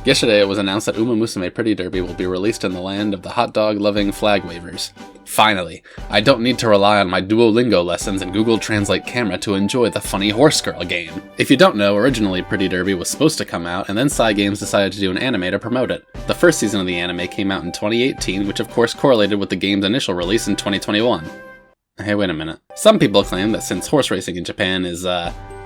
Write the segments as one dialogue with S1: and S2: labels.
S1: Yesterday it was announced that Umamusume Pretty Derby will be released in the land of the hot dog-loving flag wavers. Finally, I don't need to rely on my Duolingo lessons and Google Translate camera to enjoy the funny horse girl game. If you don't know, originally Pretty Derby was supposed to come out, and then Cygames decided to do an anime to promote it. The first season of the anime came out in 2018, which of course correlated with the game's initial release in 2021. Hey, wait a minute. Some people claim that since horse racing in Japan is,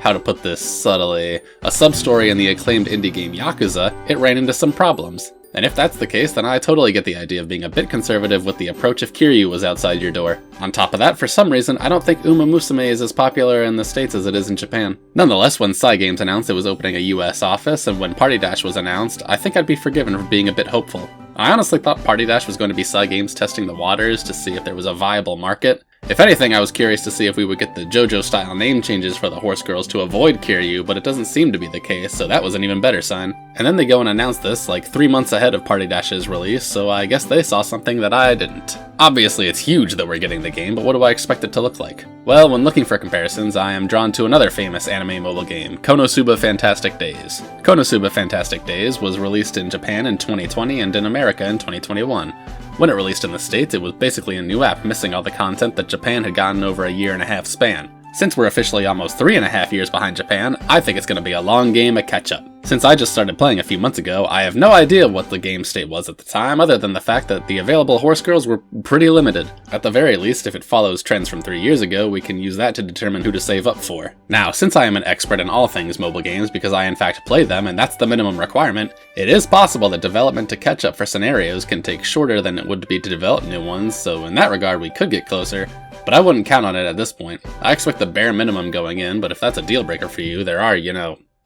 S1: how to put this subtly, a sub-story in the acclaimed indie game Yakuza, it ran into some problems. And if that's the case, then I totally get the idea of being a bit conservative with the approach if Kiryu was outside your door. On top of that, for some reason, I don't think Umamusume is as popular in the States as it is in Japan. Nonetheless, when Cygames announced it was opening a US office, and when Party Dash was announced, I think I'd be forgiven for being a bit hopeful. I honestly thought Party Dash was going to be Cygames testing the waters to see if there was a viable market. If anything, I was curious to see if we would get the JoJo-style name changes for the horse girls to avoid Kiryu, but it doesn't seem to be the case, so that was an even better sign. And then they go and announce this, like 3 months ahead of Party Dash's release, so I guess they saw something that I didn't. Obviously, it's huge that we're getting the game, but what do I expect it to look like? Well, when looking for comparisons, I am drawn to another famous anime mobile game, Konosuba Fantastic Days. Konosuba Fantastic Days was released in Japan in 2020 and in America in 2021. When it released in the States, it was basically a new app missing all the content that Japan had gotten over a 1.5-year span. Since we're officially almost 3.5 years behind Japan, I think it's going to be a long game of catch-up. Since I just started playing a few months ago, I have no idea what the game state was at the time, other than the fact that the available horse girls were pretty limited. At the very least, if it follows trends from 3 years ago, we can use that to determine who to save up for. Now, since I am an expert in all things mobile games because I in fact play them, and that's the minimum requirement, it is possible that development to catch up for scenarios can take shorter than it would be to develop new ones, so in that regard we could get closer. But I wouldn't count on it at this point. I expect the bare minimum going in, but if that's a deal breaker for you, there are,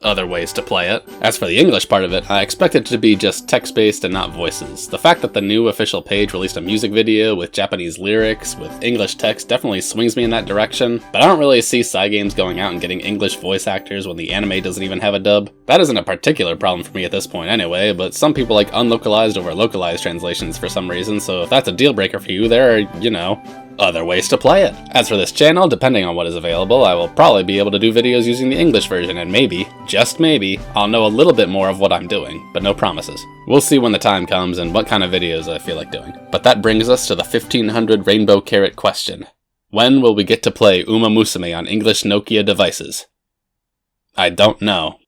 S1: other ways to play it. As for the English part of it, I expect it to be just text-based and not voices. The fact that the new official page released a music video with Japanese lyrics with English text definitely swings me in that direction, but I don't really see Cygames going out and getting English voice actors when the anime doesn't even have a dub. That isn't a particular problem for me at this point anyway, but some people like unlocalized over localized translations for some reason, so if that's a deal breaker for you, there are, other ways to play it. As for this channel, depending on what is available, I will probably be able to do videos using the English version, and maybe, just maybe, I'll know a little bit more of what I'm doing, but no promises. We'll see when the time comes and what kind of videos I feel like doing. But that brings us to the 1500 Rainbow Carrot question. When will we get to play Umamusume on English Nokia devices? I don't know.